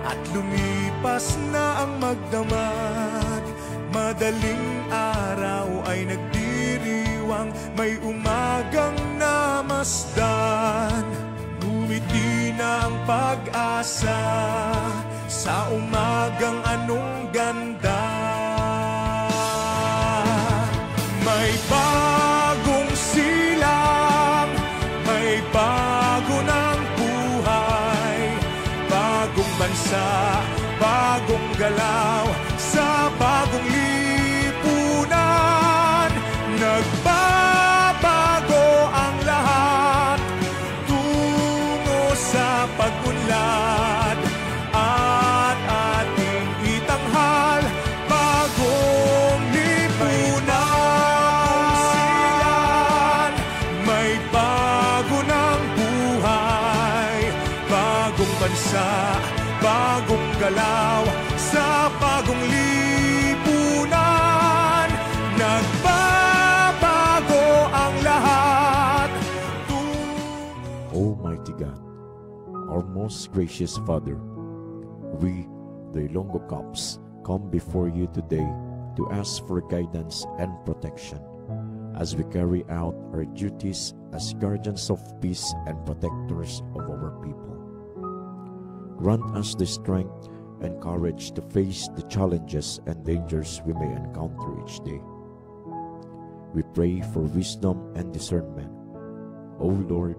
at lumipas na ang magdamag. Madaling araw ay nagdiriwang, may umagang namasdan. Ngumiti na ang pag-asa sa umagang anong ganda. May bagong silang, may bago ng buhay, bagong bansa, bagong galaw, sa bagong lipunan. Nagbabago ang lahat tungo sa pag-unlad, at ating itanghal bagong lipunan. May bago ng buhay, bagong bansa, bagong galaw, sa bagong lipunan. Nagbabago ang lahat. Almighty God, our most gracious Father, we, the Ilonggo Caps, come before you today to ask for guidance and protection as we carry out our duties as guardians of peace and protectors of our people. Grant us the strength and courage to face the challenges and dangers we may encounter each day. We pray for wisdom and discernment, O Lord,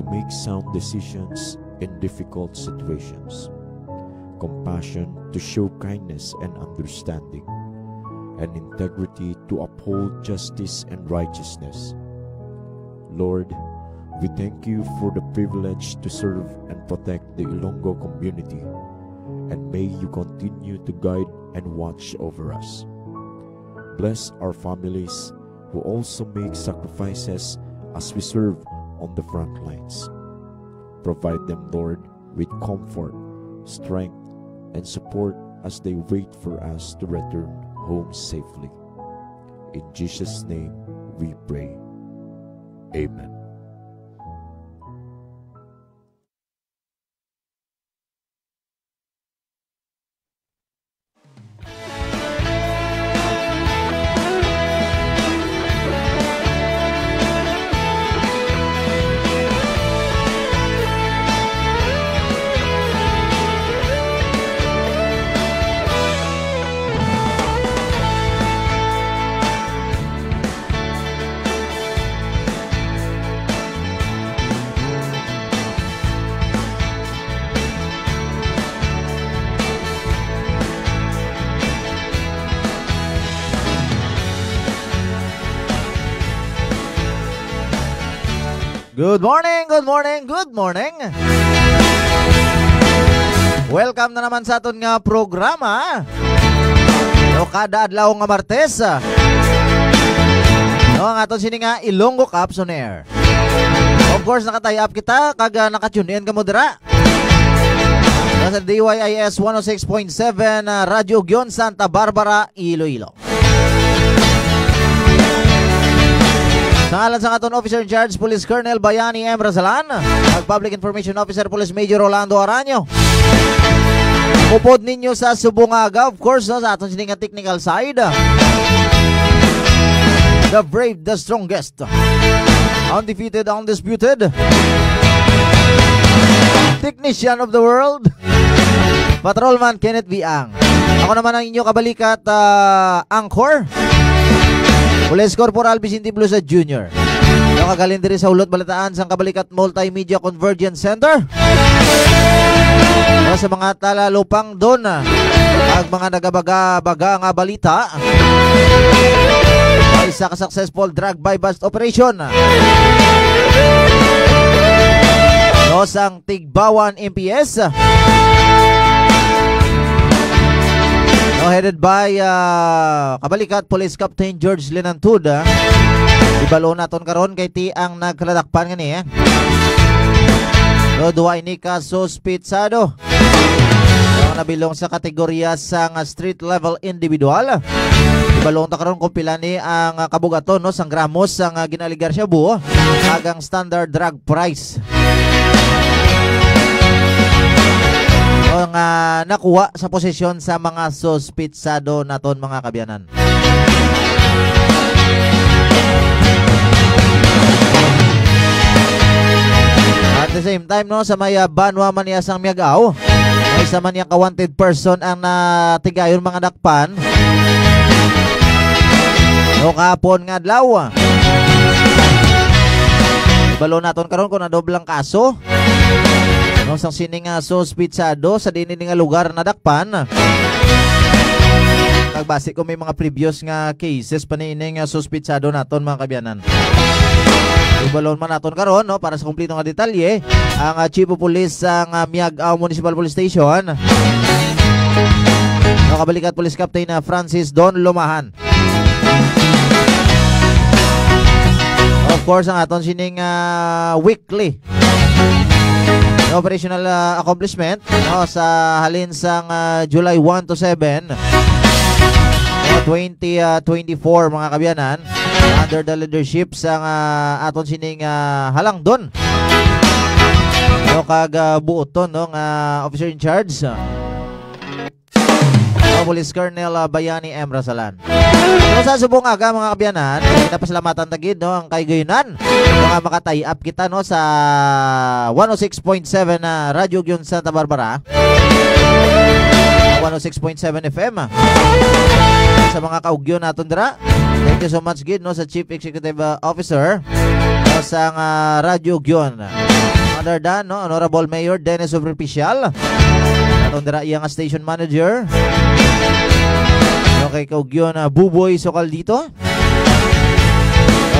to make sound decisions in difficult situations, compassion to show kindness and understanding, and integrity to uphold justice and righteousness. Lord, we thank you for the privilege to serve and protect the Ilonggo community, and may you continue to guide and watch over us. Bless our families who also make sacrifices as we serve on the front lines. Provide them, Lord, with comfort, strength, and support as they wait for us to return home safely. In Jesus' name we pray. Amen. Good morning, good morning, good morning. Welcome na naman sa aton nga programa. No, kada adlaw nga Martes. No, ang aton sini nga Ilonggo Caps on Air. Of course, nakatay-up kita kag naka-tune in ka mo dira. Sa DYIS 106.7 Radyo Ugyon, Santa Barbara, Iloilo. Sa ngalan sa aton Officer in Charge, Police Colonel Bayani M. Razalan, at Public Information Officer, Police Major Rolando Aranyo. Upod ninyo sa Subungaga, of course, no, sa aton sining technical side. The brave, the strongest, undefeated, undisputed, technician of the world, Patrolman Kenneth Viang. Ako naman ang inyo kabalikat, Anchor, Police Corporal Vicente Blusa Jr. Nakagaling diri sa Ulot Balataan sa Kabalikat Multimedia Convergence Center. Sa mga talalupang doon, ang mga nagabaga-baga nga balita, isa ka successful drug buy bust operation. No, sang Tigbawan MPS. No, headed by Kabalikat Police Captain George Linantuda. Ibalo naton karon kay ti ang nagkaladakpan ngani. No, duwa ini ka suspitsado. No, nabilong sa kategorya sang street level individual. Ibalo ta karon kung pila ni ang kabugaton, no, sang gramos sang ginaligar siya buo agang standard drug price. nga nakuha sa posisyon sa mga suspitsado naton mga kabyanan. At the same time no sa may banwa man niya sang Miagaw, may isa man niya ka-wanted person ang natigayon mga dakpan. No kahapon nga adlaw. Ibalo naton karon kung nadoblang kaso. No sang sining suspitsado sa dinhi nga lugar na dakpan. Nagbase ko may mga previous nga cases panining suspitsado naton mga kabyanan. Ibalon man naton karon no para sa kumpleto nga detalye ang Chief of Police sang Miagaw Municipal Police Station. No kabalikat Police Captain Francis Don Lumahan. Of course ang aton sining weekly operational accomplishment no sa halin sang July 1 to 7 2024 mga kabyanan under the leadership sang aton sining Halangdon no kag buoton no nga officer in charge Police Colonel Bayani M. Rasalan. So sa subong aga mga kabyanan, pinapasalamatan tagid no ang kaygoyunan mga makatay up kita no sa 106.7 Radyo Gyon Santa Barbara. 106.7 FM. Sa mga kaugyon naton dira. Thank you so much gid no sa Chief Executive Officer no, sang Radyo Gyon. Other than no Honorable Mayor Dennis Superficial. Naton dira iyang station manager. Okay, kaugyon Buboy Sokal dito.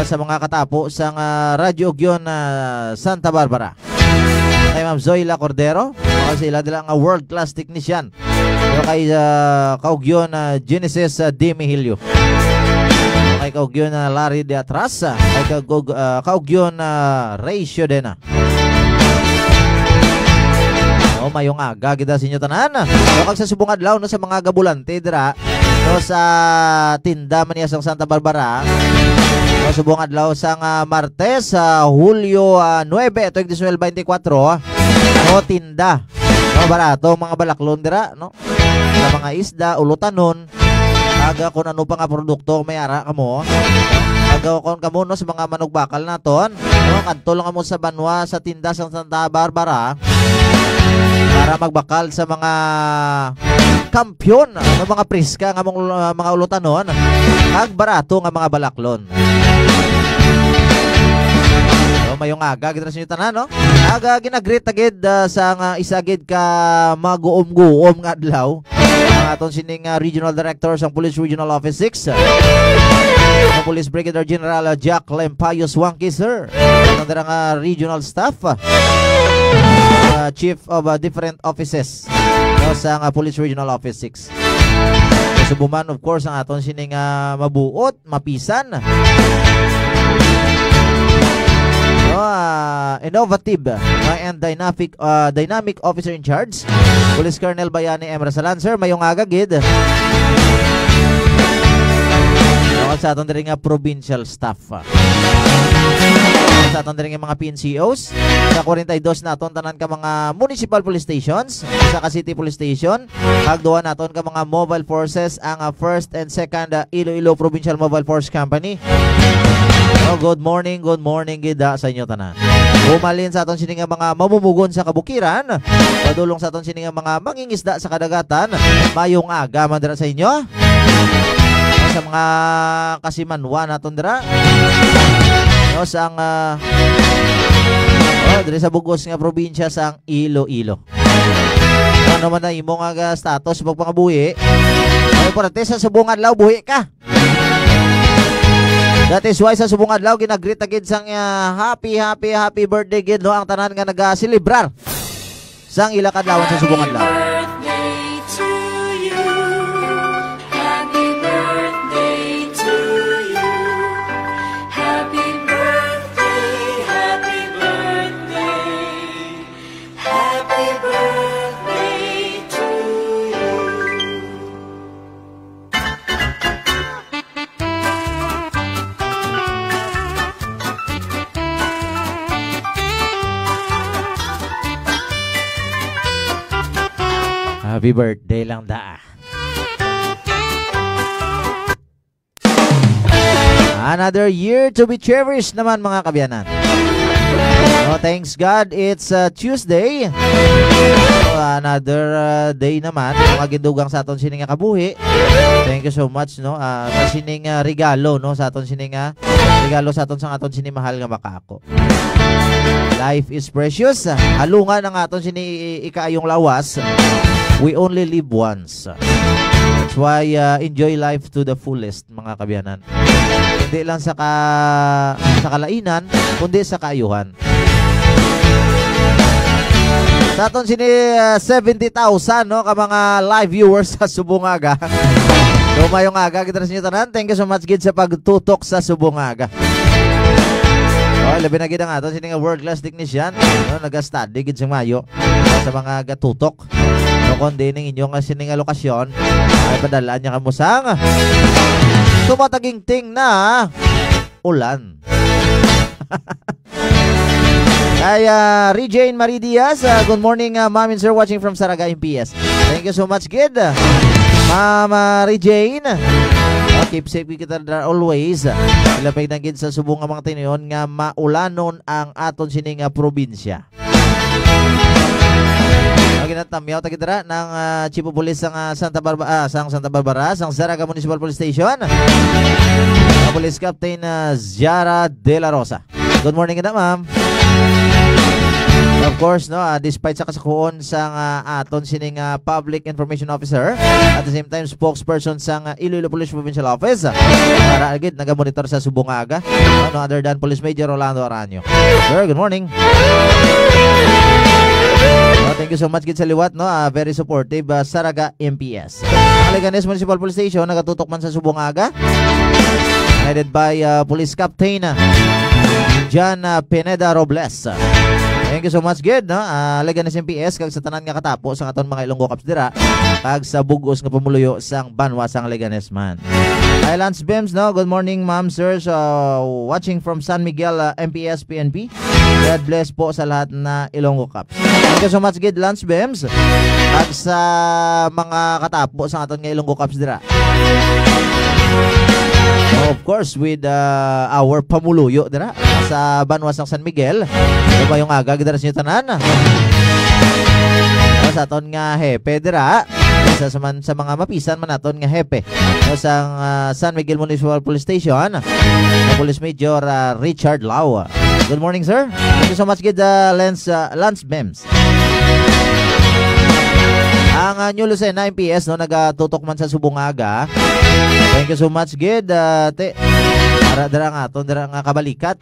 Sa mga katapo sang Radyo Gyon Santa Barbara. Kay Ma'am Zoila Cordero, kasi sila dila nga world class technician. Kay kaugyon Genesis D. Mihilio. Kay kaugyon Larry de Atras, kay kaugyon Ray Shodena. O mayong aga kita sa inyo tanan. O kag sa subong adlaw no sa mga gabulante dira no sa tinda man sang Santa Barbara. No subong adlaw sang Martes Hulyo 9 tuig 2024 no tinda. No barato mga balaklon dira no. Sa mga isda, ulutanon, aga kung ano pa nga produkto may ara kamo. Aga kon kamo no sa mga manugbakal naton. No kadto lang kamo sa banwa sa tinda sang Santa Barbara. Para magbakal sa mga kampyon ng mga priska nga mga ulutanon ag barato nga mga balaklon. So mayong aga gid ra sa tanan no. Aga ginagreet agid sa nga isagid ka maguom-guom nga adlaw ang aton sining Regional Director sang Police Regional Office 6. Ang Police Brigadier General Jack Lempayos Wangki sir. Ang nga regional staff. Chief of different offices no, sa Police Regional Office 6. So buman of course ang aton sining mabuot, mapisan. No, innovative and dynamic officer in charge, Police Colonel Bayani M. Rasalan. Sir, mayong aga gid. No, sa aton diri nga provincial staff. Sa aton diri nga mga PNCOs sa 42 naton tanan ka mga municipal police stations sa City Police Station hagduan naton ka mga mobile forces ang 1st and 2nd Iloilo Provincial Mobile Force Company. Oh, good morning gida sa inyo tanan. Bumalin sa aton sini nga mga mamumugon sa kabukiran, padulong sa aton sini nga mga mangingisda sa kadagatan. Mayong aga man dira sa inyo. Sa mga kasimanwa naton dira. No sang dire sa bugos nga probinsya sang Iloilo. Ano man na imong nga status pag pangabuhi? Ay parte sa subong adlaw buhi ka. That is why sa subong adlaw ginagreet agid sang happy birthday gid no ang tanan nga naga-celebrar sang ila kadlawon sa subong adlaw. Happy birthday lang da. Another year to be cherished naman mga kabyanan. So, thanks God, it's Tuesday. So, another day naman. Mga gindugang sa aton sining kabuhi. Thank you so much no. Sa sining regalo no sa aton sining regalo sa aton sang aton sining mahal nga makako. Life is precious. Halungan ang aton sini ikaayong lawas. We only live once. That's why enjoy life to the fullest mga kabyanan. Hindi lang sa kalainan, kundi sa kaayuhan. Sa aton sini 70,000 no ka mga live viewers sa Subungaga. Dumayong aga kita sa inyo tanan. Thank you so much gid sa pagtutok sa Subungaga. Oh, labi na gid ang aton sini nga world class technician, no, naga-study gid sa Mayo sa mga gatutok. No kundi ning inyong sini nga lokasyon ay padalaan niya kamo sang tumataging ting na ulan. Ay, Regine Marie Diaz, good morning ma'am and sir watching from Saraga MPS. Thank you so much kid. Ma'am Regine. Keep safe kita always. Ilapay na gid sa subong nga mga tiniyon nga maulanon ang aton sining probinsya. Ginatamyaw tagidra ng Chief of Police sang Santa Barbara, sang Saraga Municipal Police Station. Police Captain Ziara De La Rosa. Good morning kita ma'am. Of course, no, despite sa kasakuon sang aton sining Public Information Officer, at the same time spokesperson sang Iloilo Police Provincial Office, para agad nagamonitor sa Subungaga, no other than Police Major Rolando Aranyo. Sir, good morning. Thank you so much gid sa liwat no, very supportive Saraga MPS. Ang Leganes Municipal Police Station nagatutok man sa Subungaga, headed by Police Captain John Pineda Robles. Thank you so much gid no, Leganes MPS kag sa tanan nga katapo sa aton mga Ilonggo Caps dira kag sa bugos nga pamuluyo sang banwa sang Leganes man. Highlands Bems no, good morning ma'am sir, so watching from San Miguel MPS PNP. God bless po sa lahat na Ilonggo Caps. Thank you so much gid Lance Bems at sa mga katapo sa aton nga Ilonggo Caps dira. Of course with our pamuluyo dira sa banwa sang San Miguel. Diba yung aga gid sa tanan. Sa aton nga hepe dira sa mga mapisan man aton nga hepe sang San Miguel Municipal Police Station, Police Major Richard Lau. Good morning sir. Thank you so much gid Lance Bems. Ang New Lucena MPS no nagatutok man sa Subungaga. Thank you so much gid para dira nga aton dira nga kabalikat.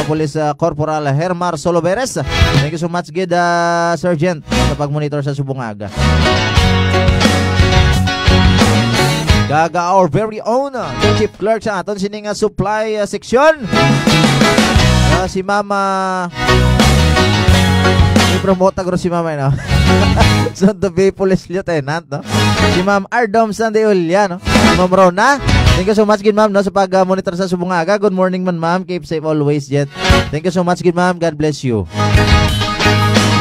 Police Corporal Hermar Soloveres. Thank you so much gid Sergeant sa pagmonitor sa Subungaga. Gaga our very own Chief Clerk sa aton sining supply section. Si Mama i-promote agro si Mama no. So the Bay Police Lieutenant no. Si Ma'am Ardom Sandeolia no. Si Ma'am Rona. Thank you so much gid ma'am no sa pag-monitor sa Subungaga. Good morning man ma'am. Keep safe always jet. Thank you so much gid ma'am. God bless you.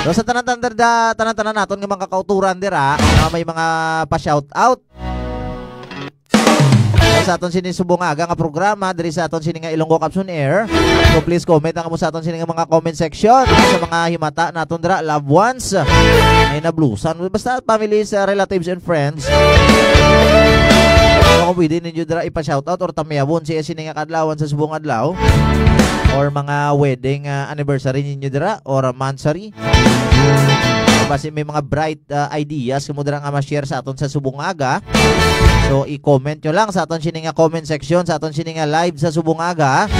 So sa tanan-tanan naton nga mga kakauturan dira, may mga pa-shout out. Sa aton sini Subungaga nga programa diri sa aton sini nga Ilonggo Caps on Air. So please comment ang mo sa aton sini nga mga comment section sa mga himata naton dira, loved ones ay nablusan basta families, relatives and friends. Kung pwede ninyo dira ipa-shoutout or tamyabon siya sini nga kadlawan sa subong adlaw or mga wedding anniversary ninyo dira or mansary. Basi may mga bright ideas kamo dira nga ma-share sa aton sa Subungaga. So i-comment nyo lang sa aton sini nga comment section sa aton sini nga live sa Subungaga.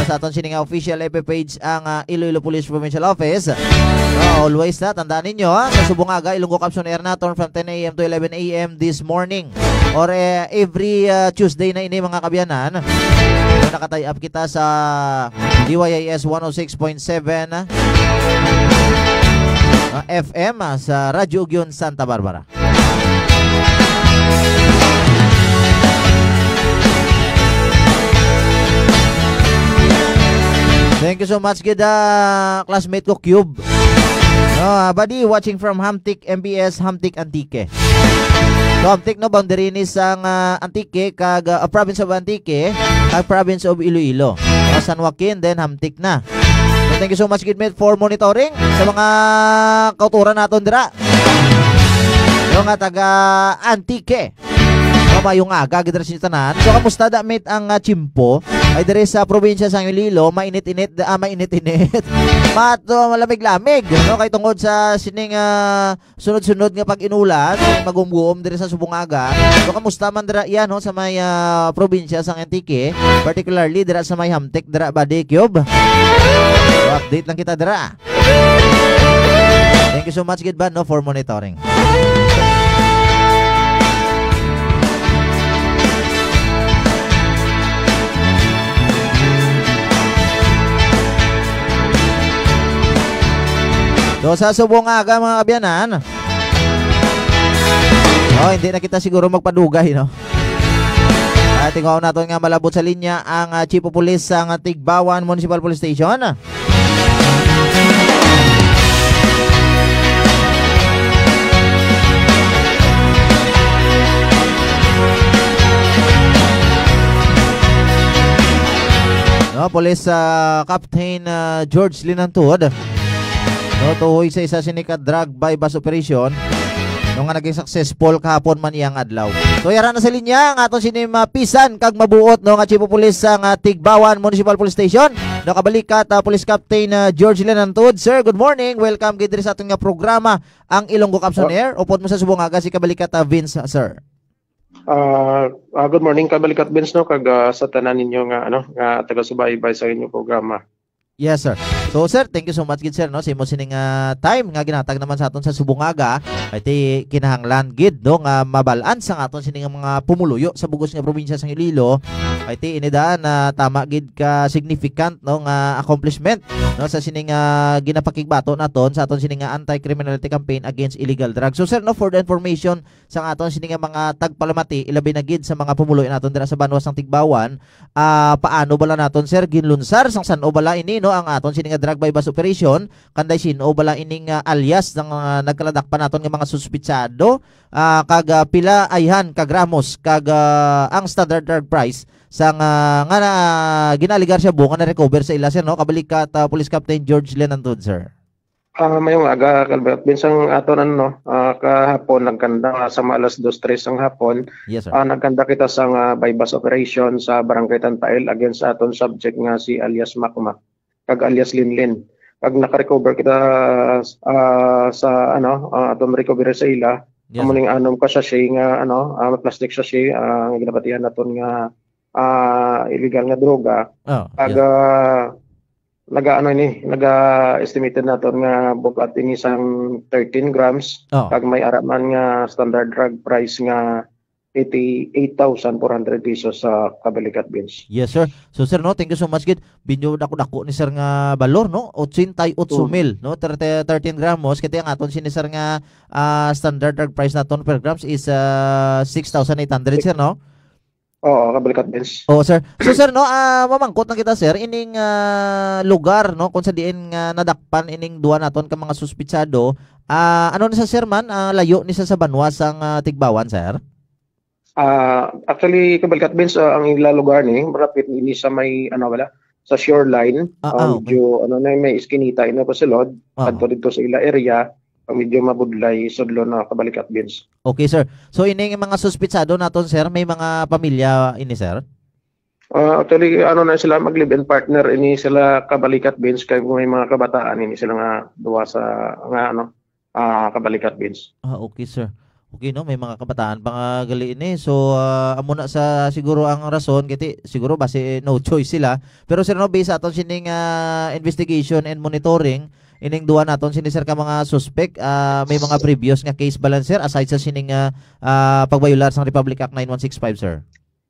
Sa aton sini nga official FB page ang Iloilo Police Provincial Office. Always na tandaan ninyo sa Subungaga Ilonggo Caps on Air naton from 10 AM to 11 AM this morning or every Tuesday na ini mga kabyanan. Nakatay up kita sa DYIS 106.7 FM sa Radyo Ugyon Santa Barbara. Thank you so much kida classmate ko Cube. No, buddy, watching from Hamtic MBS, Hamtic Antique. So, Hamtic, no, boundary ni sang Antique, kag province of Antique, kag province of Iloilo. San Joaquin, then Hamtic na. So, thank you so much, Gidmet, for monitoring sa mga kauturan naton dira. Yung nga taga Antique. Mamayong aga, gidra sinitanan. So, kamusta da, mate, ang chimpo? Ay, dari sa probinsya sa Iloilo, mainit-init. Malamig-lamig. No? Kay tungod sa sining sunod-sunod nga pag-inulan, magumguom dari sa Subungaga. So, kamusta man dira yan, no? Sa may probinsya sa Antique, particularly dira sa may Hamtic, dira Badi Cube. So, update lang kita dira. Thank you so much, Gidban, no, for monitoring. So sa Subungaga mga kabyanan, hindi na kita siguro magpadugay, no? Tingnan natin nga malabot sa linya ang Chief of Police ng Tigbawan Municipal Police Station. No, Police Captain George Linantod. No, tuhoy sa isa sinika drug bypass operation nung nga naging successful kahapon man iyang adlaw. So yara na sa linya ang aton sinimapisan kag mabuot no nga Chief of Police sa Tigbawan Municipal Police Station. Nakabalikat Police Captain George Linantod. Sir, good morning. Welcome gid sa aton nga programa ang Ilonggo Caps on Air. Upod mo sa Subungaga si kabalikat Vince, sir. Good morning kabalikat Vince, no, kag sa tanan ninyo nga taga-subaybay sa inyong programa. Yes, sir. So, sir, thank you so much, gid, sir, no? Sa imo sining time nga ginatag naman sa aton sa Subungaga, ay ti kinahanglan gid no nga mabalaan sa aton sining mga pumuluyo sa bugos nga probinsya sa Iloilo. Ay ti inidaan na tama gid ka significant no nga accomplishment no sa sining ginapakigbato naton sa aton sining anti-criminality campaign against illegal drugs. So, sir, no, for the information sa aton sining mga tagpalamati ilabi na gid sa mga pumuluyo naton dira sa banwas ng Tigbawan, paano bala naton, sir, ginlunsar sang san-o bala ini no ang aton sining drug bypass operation, kanday sino bala ining alias ng nagkaladak pa naton nga mga suspitsado, kag pila ayhan ka gramos kag ang standard drug price sang ginaligar siya bunga na recover sa ila, sir, no? Kabalikat Police Captain George Linantod, sir. Mayong aga kalbert binsang aton kahapon nagkanda sa alas 2:03 ang hapon. Yes, sir. Nagkanda kita sa bypass operation sa Barangay Tantail against aton subject nga si alias Makmak kag alias Linlin. Kag naka-recover kita sa aton recovery sa ila. Yes, amuning anom ka siya nga plastic siya ang ginabatihan naton nga illegal nga droga. Kag naga-estimated naton nga bukat ini sang 13 grams. Kag may araman nga standard drug price nga 88,400 pesos sa kabalikat Vince. Yes, sir. So, sir, no, thank you so much, gid. Binyo dako ni sir nga balor, no, 88,000 no, 13 gramos. Kaya ang aton sinisir nga standard drug price naton per grams is 6,800, sir, no? Oo, kabalikat Vince. Oo, sir. So, sir, no, mamangkot na kita, sir, ining lugar, no, kung sa diin nga nadakpan ining duwa naton ka mga suspitsado, ano na sa sir man, layo ni sa banwas ang Tigbawan, sir? Actually, kabalikat Vince, ang ila lugar ni marapit ini sa may sa shoreline. Medyo may iskinita ino pa silod adto dito sa ila area, medyo mabudlay sudlo na kabalikat Vince. Okay, sir. So ining mga suspitsado naton, sir, may mga pamilya ini, sir? Actually, na sila mag-live-in partner ini sila kabalikat Vince, kay may mga kabataan ini sila nga duwa sa kabalikat Vince. Okay, sir. Okay, no, may mga kabataan pa nga gali ini. So amo na sa siguro ang rason kiti siguro base no choice sila. Pero sir, no, based aton sining investigation and monitoring ining duwa naton sini, sir, ka mga suspect, may mga previous nga case balancer aside sa sining pagbayular sa Republic Act 9165, sir.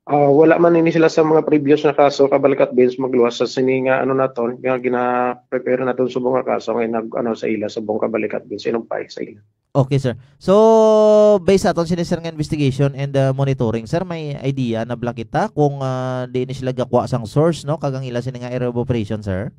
Wala man ini sila sa mga previous na kaso kabalikat Vince, magluwas sa sining naton nga gina-prepare naton subong nga kaso ngay sa ila subong kabalikat Vince inumpay sa ila. Okay, sir. So, based aton sinisir nga investigation and monitoring, sir, may idea na blang kita kung di ni sila gakwa sang source, no, kagang ila sini nga area of operation, sir?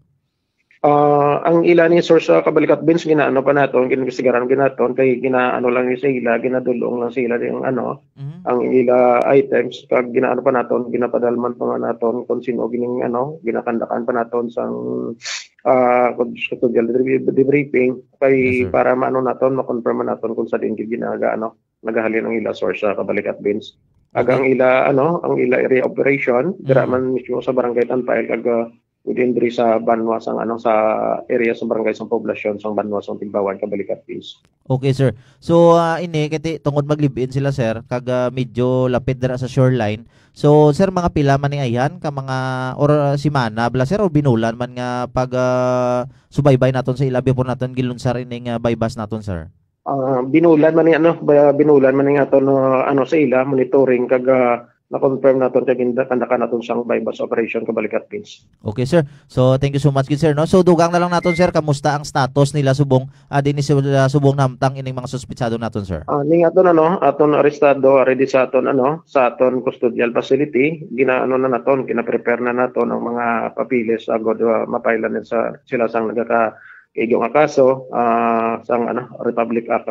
Ang ila ni source sa Kabalikat Beans ginaano pa naton, ginasigaran ginaton kay ginaano lang ni sila, ginadulong lang sila yung ang ila items kag ginaano pa naton, ginapadalman pa nga naton kung sino gining ginakandakan pa naton sang custodial debriefing kay Yes, sir. para maano naton, ma-confirm naton kung sa din nagahalin ang ila source sa Kabalikat Beans. Kag ang ila area operation dira man mismo sa barangay Tanpail kag within diri sa Banwa sang sa area sa barangay sang poblasyon sang Banwa sang Tigbawan Kabalikat Beans. Okay, sir. So, ini kiti tungod mag-live-in sila, sir, kag medyo lapit dira sa shoreline. So, sir, mga pila man ni ayan ka mga or simana bla sir o binulan man nga pag subaybay naton sa ilabi po naton gilunsar ining baybas naton, sir. Binulan man ni binulan man ni aton sa ila monitoring kag na-confirm naton kag kandaka naton sang bypass operation Kabalikat Beans. Okay, sir. So, thank you so much, good sir, no? So, dugang na lang naton, sir, kamusta ang status nila subong dinhi sa subong namtang ining mga suspitsado naton, sir? Ning aton aton arestado ready sa aton sa aton custodial facility, ginaano na naton, kina-prepare na naton ang mga papilis agod mapailan sila sang nagaka-igyo nga kaso sang Republic Act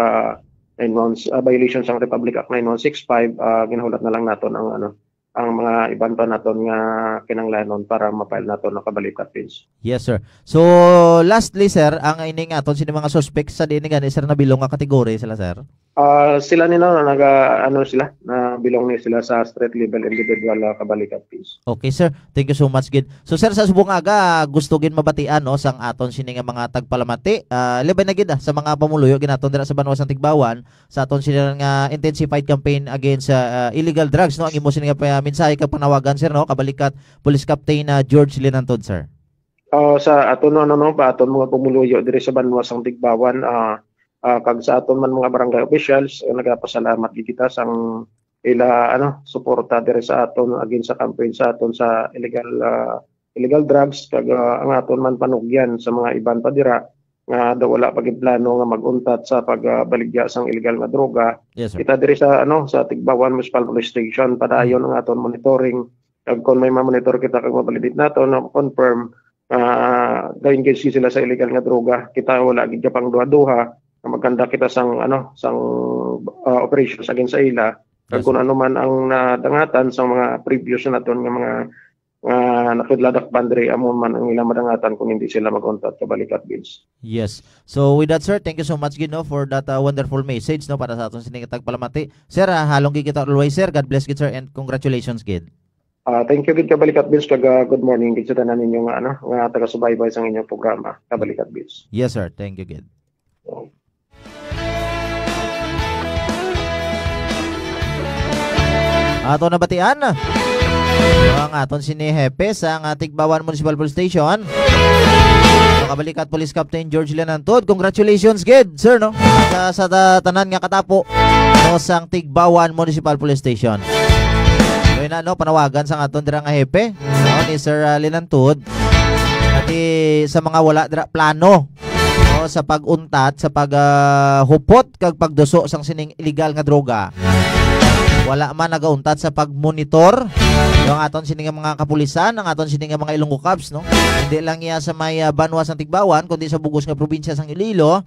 violation sang Republic Act 9165. Ginahulat na lang naton ang mga iban pa naton nga kinanglanon para ma-file naton ang Kabalikat Beans. Yes, sir. So, lastly, sir, ang ining aton sini mga suspects sa dinhi gani, sir, na bilong nga kategory sila, sir? Sila nila sila na bilong ni sila sa street level individual Kabalikat Beans. Okay, sir. Thank you so much, gid. So, sir, sa subong aga gusto gid mabatian sang aton sini nga mga tagpalamati. Libay na gid sa mga pamuluyo ginaton dira sa Banwa sang Tigbawan sa aton sini nga intensified campaign against illegal drugs, no? Ang imo sini nga mensahe kag panawagan, sir, no? Kabalikat Police Captain George Linantod, sir. Sa aton pa aton mga pumuluyo diri sa Banwa sang Tigbawan, kag sa aton man mga barangay officials, nagapasalamat gid kita sang ila suporta diri sa aton against sa campaign sa aton sa illegal drugs kag ang aton man panugyan sa mga iban pa dira nga daw wala pa gid plano nga maguntat sa pagbaligya sang illegal nga droga. Yes, sir. Kita diri sa sa Tigbawan Municipal Police Station padayon ang aton monitoring kag kung may ma-monitor kita kag mabalidit naton na confirm ga-engage sila sa illegal nga droga, kita wala gid pang duha-duha magkanda kita sang operations against sa ila kag kung ano man ang nadangatan sa mga previous naton nga mga nakidladak bandre amon man ang ilang madangatan kung hindi sila mag-contact Kabalikat Beans. Yes. So with that, sir, thank you so much gid, no, for that wonderful message, no, para sa aton sining tagpalamati. Sir, halong gid kita always, sir. God bless gid, sir, and congratulations gid. Thank you gid Kabalikat Beans kag good morning gid sa tanan ninyo nga taga-subaybay sa inyong programa Kabalikat Beans. Yes, sir. Thank you gid. Ato na batian ang aton sini Hepe sa Tigbawan Municipal Police Station. Kabalikat Police Captain George Linantod. Congratulations, gid, sir, no? Sa tanan nga katapo no sang Tigbawan Municipal Police Station. So na panawagan sa aton dira nga Hepe, no, ni Sir Linantod. Ati sa mga wala dira plano, no, sa pag-untat, sa paghupot kag pagduso sang sining illegal nga droga. Wala man nagauntat sa pagmonitor yung aton sining mga kapulisan, ang aton sining mga Ilonggo Cops, no? Hindi lang iya sa may Banwa sang Tigbawan kundi sa bugos nga probinsya sang Iloilo.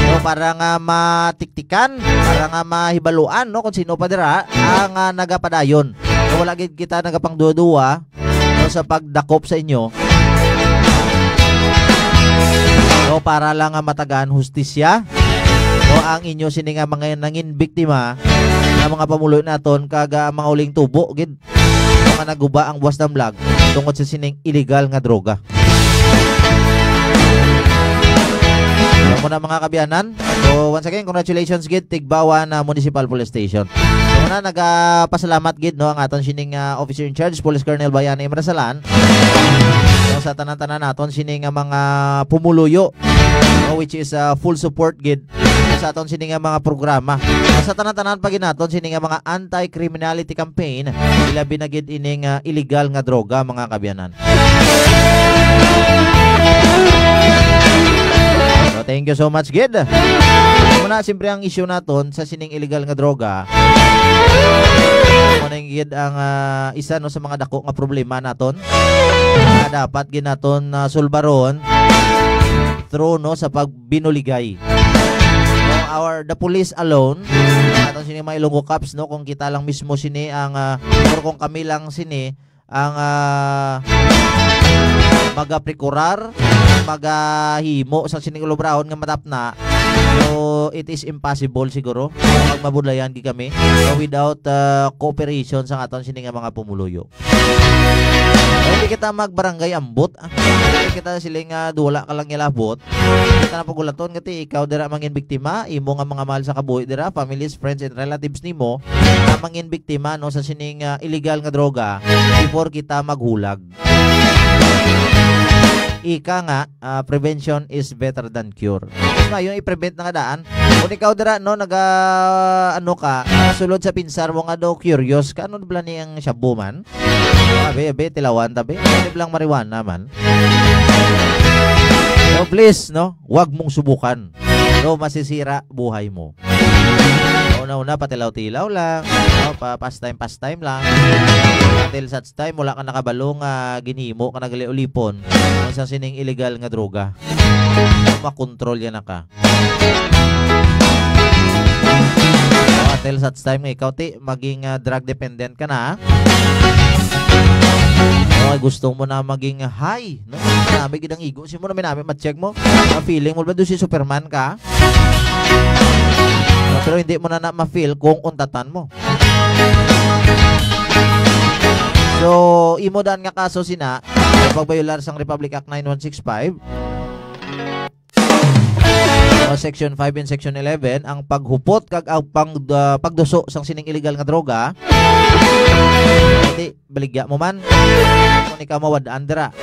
No, para nga matiktikan, para nga mahibaluan, no, kung sino pa dira ang nagapadayon. So, wala gid kita nagapangduwa no, sa pagdakop sa inyo. No, para lang matagaan hustisya. No, ang inyo sini nga mga nangin biktima ng mga pamuloy naton kaga mga uling tubo gid mga naguba ang buwas ng vlog tungod sa sining illegal nga droga. Alam mo na mga kabiyanan. So once again, congratulations gid Tigbawan Municipal Police Station. So na nagapasalamat gid, no, ang aton sining officer in charge Police Colonel Bayan Imrasalan. So sa tanan-tanan naton sining mga pumuluyo, no, which is full support gid sa aton sining mga programa. Sa tanan-tanan pa gid naton sining mga anti-criminality campaign ilabi na gid ining illegal nga droga, mga kabiyanan. So thank you so much gid. Muna siyempre ang issue naton sa sining illegal nga droga. Muna gid ang isa no sa mga dako nga problema naton. nga dapat ginaton sulbaron through no sa pagbinuligay. No, the police alone aton sini mga Ilonggo Cops no, kung kita lang mismo sini ang or kung kami lang sini ang magaprikurar, magahimo sa sining ulobrahon nga matapna. So it is impossible siguro pag mabudlayan gi kami without cooperation sa aton sini nga mga pumuluyo. Hindi kita magbarangay ambot. Hindi kita siling duwala ka lang ilabot. Kita na pagulaton ngati ikaw dira mangin biktima, imo nga mga mahal sa kabuhi dira, families, friends and relatives nimo na mangin biktima no sa sining illegal nga droga before kita maghulag. Ika nga, prevention is better than cure. So, yung i-prevent na nga daan. Kung ikaw dira no ano ka, sulod sa pinsar mo nga daw curious ka, ano bala niyang shabu man? Abe, tilawan tabi. Ano bilang marijuana man? So please, no, wag mong subukan. No, masisira buhay mo. Una-una, patilaw-tilaw lang. No, pastime lang. Until such time, wala ka nakabalong ginhimo ka nagali-ulipon sa sining illegal nga droga. Makontrol yan na ka. Until such time, ikaw maging drug dependent ka na. Gusto mo na maging high, no? Marami gidang igo. Sino mo namin ma-check mo? Feeling mo ba doon si Superman ka? Pero hindi mo na ma-feel kung untatan mo. So, imo daan nga kaso sina pagbayular sang Republic Act 9165 Section 5 and Section 11 ang paghupot kag pagduso sang sining illegal nga droga. Hindi baligya mo man kung ikaw mawadaan dira.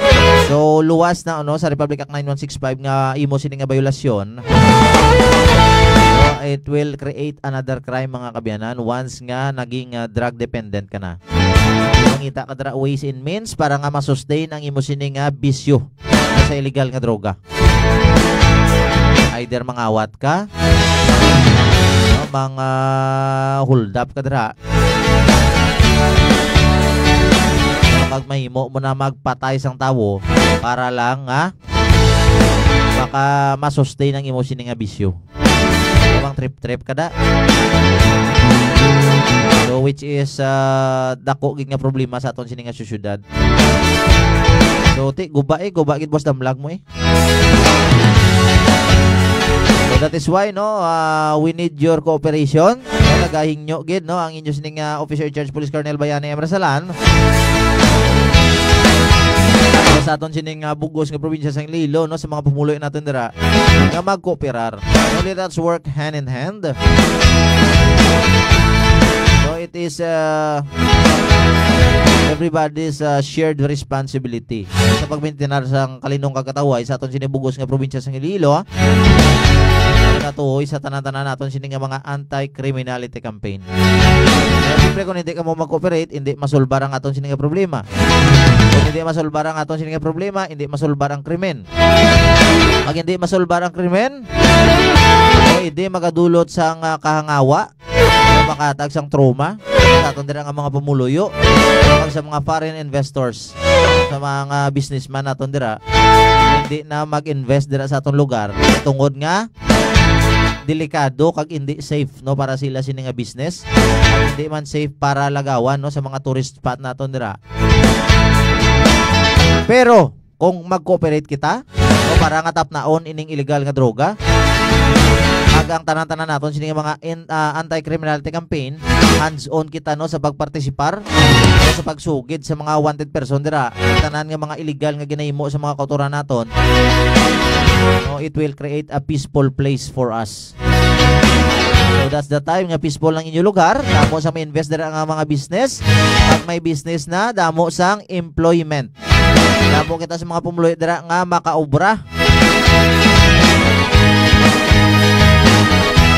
So luwas na ano sa Republic Act 9165 nga imo sining nga violasyon. So it will create another crime mga kabyanan once nga naging drug dependent ka na. Mangita ka dira ways and means para nga masustain ang imo sining nga bisyo sa illegal nga droga. Either mangawat ka, no, mga hold up ka dira. Magmahimo mo na magpatay sang tawo para lang baka masustain ang imo sining nga bisyo. Bang trip ka da. So which is dako gid nga problema sa aton sining nga syudad. So guba gid boss damlag mo . So that is why no we need your cooperation. No, nagahingyo gid no ang inyo sining Officer in Charge Police Colonel Bayani Emrasalan. Sa aton sining bugos nga probinsya sang Iloilo no sa mga pumuloy natin dira nga magkooperar. Only let's work hand in hand. So it is everybody's shared responsibility sa pagmaintenar sang kalinong kagkataway sa aton sining bugos nga probinsya sang Iloilo. Natuhoy sa tanan-tanan naton sining mga anti-criminality campaign. Siyempre kung hindi ka mo mag-cooperate, hindi masolbar ang aton sining problema. Kung hindi masolbar ang aton sining problema, hindi masolbar ang krimen. Pag hindi masolbar ang krimen, hindi magadulot sang kahangawa, makatag sang trauma sa aton dira nga mga pumuluyo, sa mga foreign investors, sa mga businessman naton dira, hindi na mag-invest dira sa aton lugar tungod nga delikado kag hindi safe no para sila sini nga business, hindi man safe para lagawan no sa mga tourist spot naton dira. Pero kung mag-cooperate kita no para nga tapnaon ining illegal nga droga, ang tanan-tanan naton sini nga mga anti-criminality campaign, hands-on kita no sa pagpartisipar no, sa pagsugid sa mga wanted person dira, tanan nga mga illegal nga ginahimo sa mga kautoran naton. No, it will create a peaceful place for us. So that's the time nga peaceful lang inyo lugar, damo sa may invest dira nga mga business, at may business na damo sang employment. Damo kita sa mga pumuloy dira nga makaobra.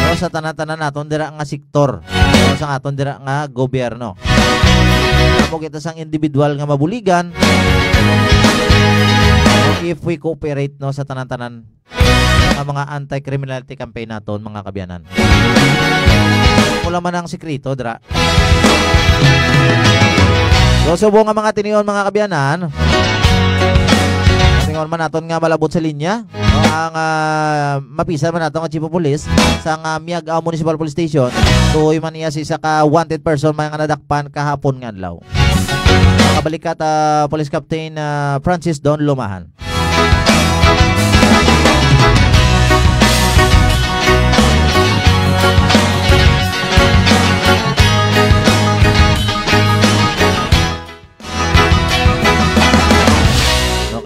No, sa tanan-tanan naton dira nga sektor, no, sa aton dira nga gobyerno. Damo kita sang individual nga mabuligan. If we cooperate no sa tanan-tanan mga anti-criminality campaign naton mga kabyanan. Wala man ang sekreto dra. So subo nga mga tiniyon mga kabyanan. kuan man naton nga malabot sa linya no, ang mapisan man naton nga Chief of Police sa Miag-ao Municipal Police Station tuoy man iya si isa ka wanted person may nga nadakpan kahapon nga adlaw. Kabalikat Police Captain Francis Don Lumahan.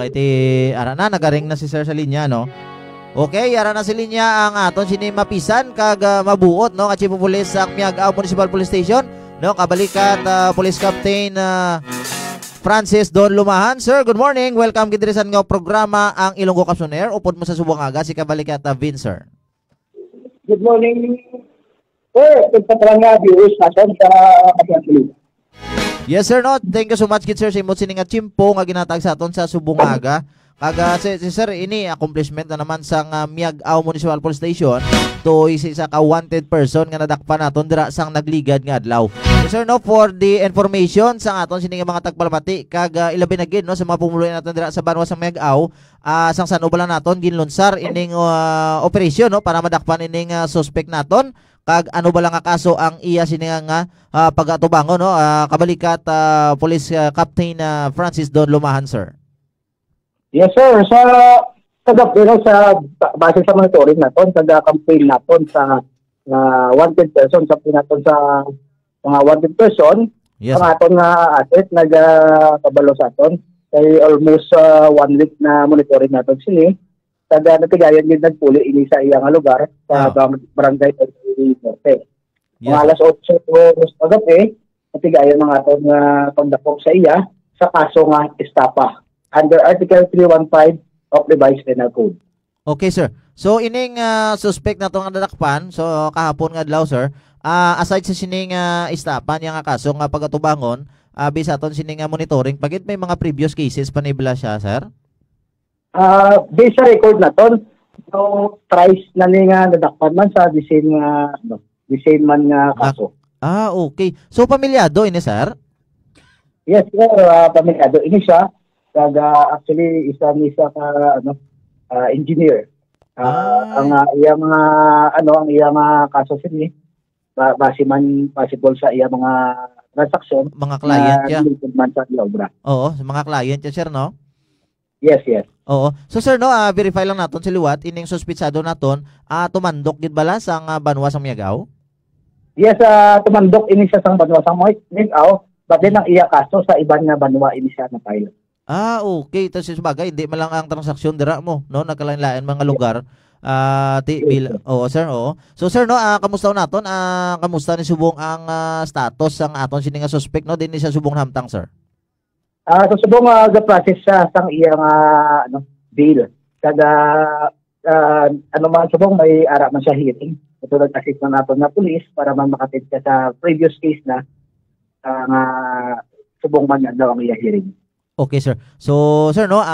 Okay, ti ara na nagaring na si sir sa linya no. Okay, ara na si linya ang aton sini mapisan kag mabuot no ka Chief of Police sa Miag-ao Municipal Police Station no kabalikat Police Captain Francis Don Lumahan. Sir, good morning. Welcome gid sa nga programa ang Ilonggo Caps on Air. Upod mo sa subong aga si kabalikat Vince, sir. Good morning. Sir, pagpatrang nga viewers natin sa Kapitolyo. Yes sir no, thank you so much gid sir sa imong sini nga chimpo nga ginatag sa aton sa subong aga. Kaga si sir ini accomplishment na naman sa Miag-ao Municipal Police Station to isa ka wanted person nga nadakpan naton dira sang nagligad nga adlaw. Yes sir no, for the information sa aton sini nga mga tagpalamati kag ilabi na gid no sa mga pumuluy naton dira sa banwa sa Miag-ao sang sanubala naton ginlunsar ining operasyon no para madakpan ining suspect naton. Kag ano ba lang nga kaso ang iya sini nga pagatubangon no kabalikat Police Captain Francis Don Lumahan, sir. Yes sir, sa tagapiro sa base sa monitoring naton taga-campaign naton sa wanted person sa pinaton sa mga wanted person. Yes, ang aton nga asset nagkabalo sa aton kay almost 1 week na monitoring naton sini. Taga natigayon din nagpuli ini sa iyang lugar sa barangay Norte. Mga alas 8 sa gabi, natigayon mga aton nga pagdakop sa iya sa kaso nga estapa under Article 315 of Revised Penal Code. Okay sir. So ining suspect nato nga nadakpan so kahapon nga adlaw sir, aside sa sining estapan yang nga kaso nga pagatubangon, bisa aton sining monitoring pagit may mga previous cases panibla siya sir. Based sa record naton, so thrice na ni nga nadakpan man sa the same man nga kaso. Okay. So pamilyado ini sir? Yes, sir, pamilyado ini siya. Actually isa ka engineer. Ang iya mga ang iya mga kaso sini base man possible sa iya mga transaction, mga client ya. Man sa obra. Oo, sa mga client ya sir no? Yes, yes. Oo. So sir no, verify lang naton si liwat ining suspitsado naton tumandok gid bala sang banwa sang Miag-ao? Yes, tumandok ini siya sang banwa sang Miag-ao, but then ang iya kaso sa iban nga banwa ini siya na file. Okay. Tapos sabagay hindi man lang ang transaksyon dira mo no, nagkalain-lain mga lugar. Oo sir, oo. So sir no, kamusta naton? Kamusta ni subong ang status sang aton sini nga suspect no, dinhi siya subong hamtang sir? So subong ga-process sa sang iyang bail. Kada man subong may ara man siya hearing. Ito nag-assist man naton na pulis para man makatid ka sa previous case na subong man daw ang iyang hearing. Okay sir. So sir no,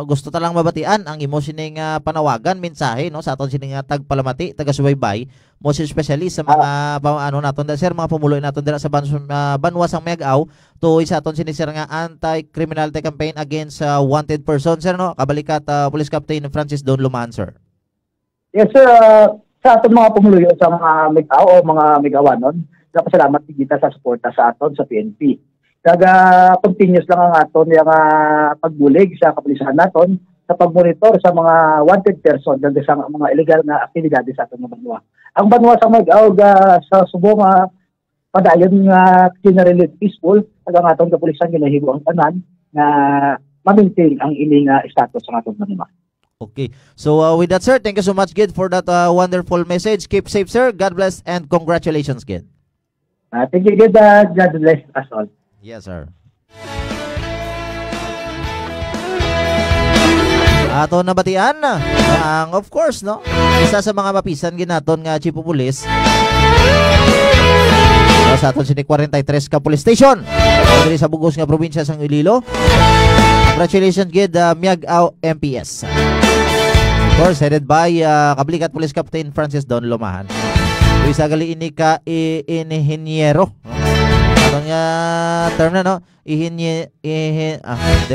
gusto ta lang mabatian ang imo sining panawagan mensahe no sa aton sining tagpalamati, taga-subaybay, most especially sa mga naton sir, mga pumuloy naton dira sa banwa sang Miag-ao to isa aton sining sir nga anti-criminality campaign against wanted person sir no. Kabalikat Police Captain Francis Don Lumahan, sir. Yes sir, sa aton mga pumuloy sa mga Miag-ao o mga Miag-awanon, napasalamat kita sa suporta sa aton sa PNP. Continuous lang ang aton yung pagbulig sa kapulisan naton sa pagmonitor sa mga wanted person dahil sa mga illegal na aktibidades sa aton banwa. Ang banwa sa Miag-ao sa subong padayon nga generally peaceful, ang aton kapulisan ginahibo ang tanan na ma-maintain ang ining status sa aton banwa. Okay. So with that sir, thank you so much Gid for that wonderful message. Keep safe sir. God bless and congratulations Gid. Thank you Gid. God bless us all. Yes, sir. Ato nabatian ang of course no, isa sa mga mapisan ginaton nga Chief of Police sa aton sini 43 ka police station diri sa bugos nga probinsya sang Iloilo. Congratulations Gid Miag-ao MPS. Of course headed by Kabalikat Police Captain Francis Don Lumahan. Isa gali ini ka inhinyero Ibang term na, no? Hindi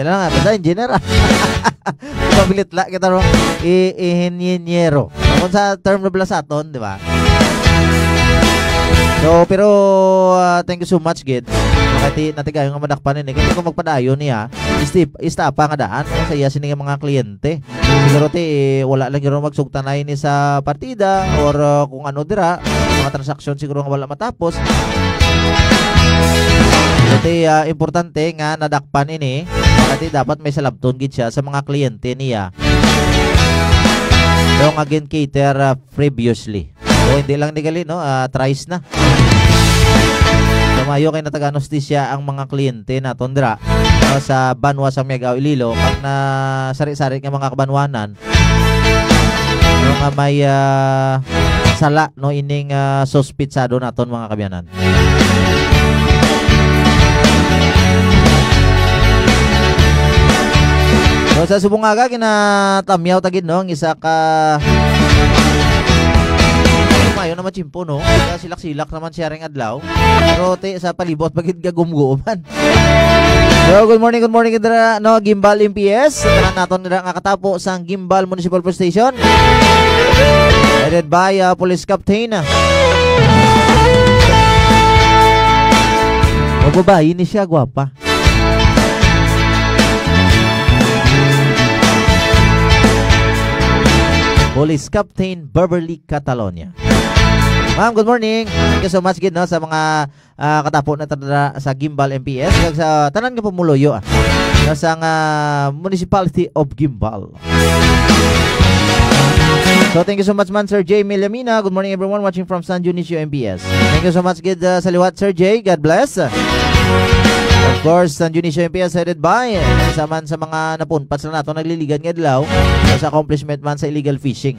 lang nga. Basta engineer. Pabilit lang kita ron. Ihinyero. Kung sa term na bala sa aton, di ba? So, pero thank you so much, Gid. Makati natigayo nga madakpanin. Kasi kung magpadayon niya, istapa nga daan. Sa iya sining mga kliyente. Siguro wala lang yun magsugtanay ni sa partida or kung ano dira. Mga transaksyon siguro nga wala matapos. Ito importante nga nadakpan ini kasi dapat may salabton gid siya sa mga kliyente niya. Yung again cater previously. So hindi lang nigali no, tries na. Lumayo kay nataganostisya ang mga kliyente na tondra sa banwa sa Miagao Iloilo pag na sari-sari nga mga kabanwanan. Yung may sala no ining suspitsado naton mga kabyanan. So sa Subungaga kinatamyaw tagid no ang isa ka mayo naman chimpo no. Silak-silak naman siya ring adlaw. Pero sa palibot bagid gagumguman. So good morning dira no Gimbal MPS. Tanan naton dira nga katapo sang Gimbal Municipal Police Station. Headed by Police Captain. O babae ni siya gwapa. Police Captain Beverly Catalonia. Ma'am, good morning. Thank you so much gid no sa mga katapo na sa Gimbal MPS kag sa tanan nga pumuluyo sa Municipality of Gimbal. So thank you so much man Sir J. Milamina. Good morning everyone watching from San Dionisio MPS. Thank you so much gid sa liwat Sir J. God bless. Of course, San Dionisio MPS headed by saman sa mga napunpat sa nato nagliligan nga adlaw sa accomplishment man sa illegal fishing.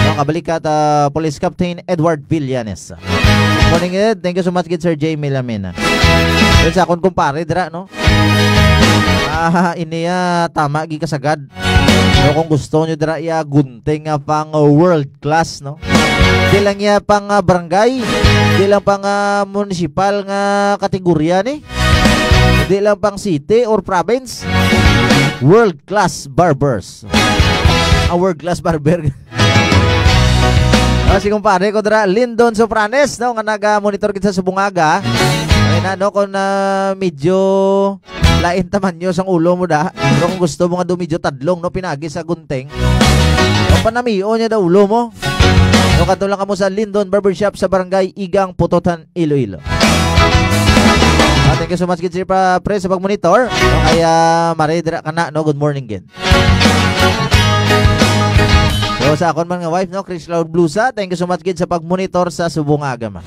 So, kabalik at Police Captain Edward Villanes. Good morning, Ed. Thank you so much, Sir J. Milamina. Sa akong kumpare, dira, no? Iniya, tama, gikasagad. So, kung gusto nyo, dira, gunting pang world class, no? Di lang pang barangay, di lang pang municipal nga kategorya, ni? Di lang pang city or province. World class barbers. World class barber. Si kumpare ko dira Lindon Sopranes no nga naga-monitor kita sa Subungaga. Ay na no kung medyo lain taman nyo sang ulo mo da. Pero kung gusto mo nga medyo tadlong no pinagi sa gunting. O panamiyo niya da ulo mo. No kadto lang kamo sa Lindon Barbershop sa Barangay Igang Putotan, Iloilo. Thank you so much gid sir pa pre sa pag-monitor. No, kaya mare dira kana no good morning gid. So sa akon man nga wife no Chris Cloud Blusa, thank you so much gid sa pag-monitor sa Subungaga ma.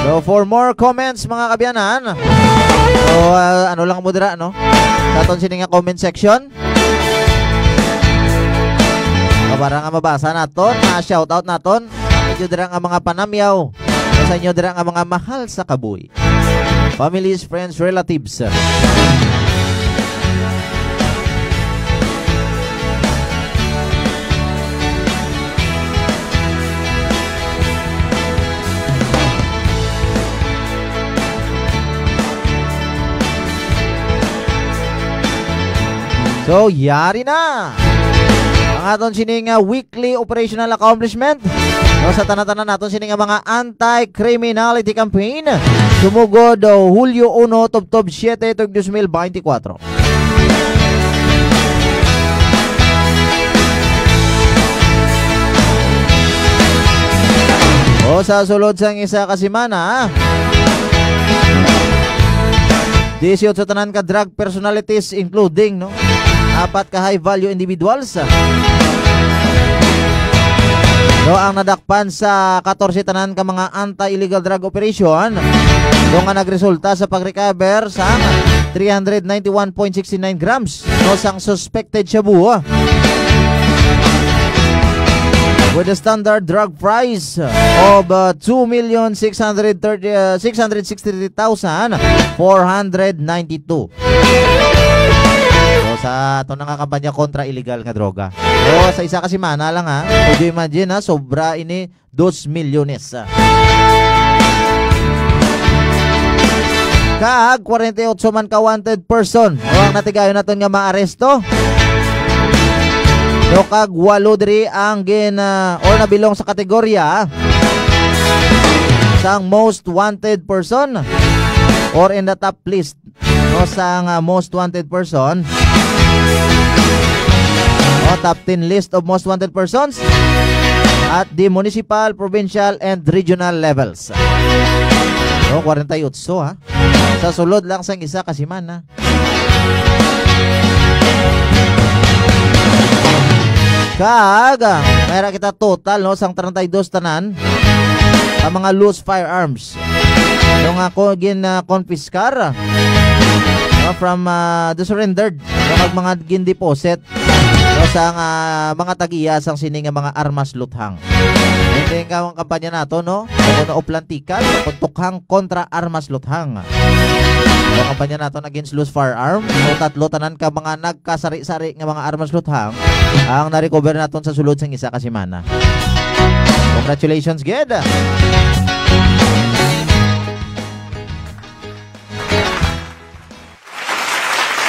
So for more comments mga kabyanan. So ano lang mo dira no? Sa aton sini nga comment section. Para nga mabasa naton, shoutout naton medyo dira nga mga panamyaw sa inyo dira nga mga mahal sa kabuhi, families, friends, relatives. So yari na ang aton sining weekly operational accomplishment. No, sa tanan-tanan naton sining mga anti-criminality campaign. Sumugod Hulyo 1, Tubtob 7, 2024. O sa sulod sang isa ka semana, 18 tanan ka drug personalities including no 4 ka high value individuals. So ang nadakpan sa 14 tanan ka mga anti-illegal drug operation do nga nagresulta sa pag-recover sa 391.69 grams no sang suspected shabu. with a standard drug price of 2,663,492. So sa ito nga kampanya kontra illegal nga droga. So sa isa kasi mana lang ha. So you imagine ha, sobra ini 2 milyones. Kaag 48 man ka wanted person. O ang natigayon naton nga maaresto. So kag 8 diri ang or nabilong sa kategorya sang most wanted person or in the top list no sang most wanted person o top 10 list of most wanted persons at the municipal, provincial and regional levels. So 48 ha. Sa sulod lang sang isa kasi man ha. Kaga, mayroon kita total no sang 32 tanan ang mga loose firearms. Yung ako confiscar from the surrendered yung mga gin-deposit no, sa mga tagiya sang sining mga armas luthang. Hindi nga ang kampanya nato no, o plantikan tukhang kontra armas luthang. Ang kampanya nato against loose firearm. So tatlo tanan ka mga nagkasari-sari nga mga armas luthang ang na-recover naton sa sulod sang isa ka semana. Congratulations, Ged.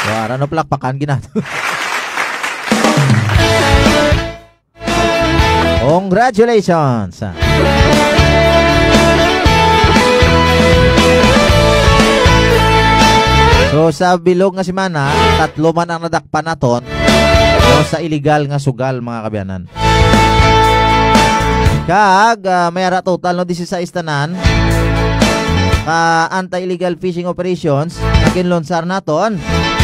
Wala no plakpakan ginato. Congratulations. So sa bilog nga semana, tatlo man ang nadakpan naton no, sa illegal nga sugal mga kabyanan. Kag mayara total no 16 tanan anti-illegal fishing operations na kinlonsar naton.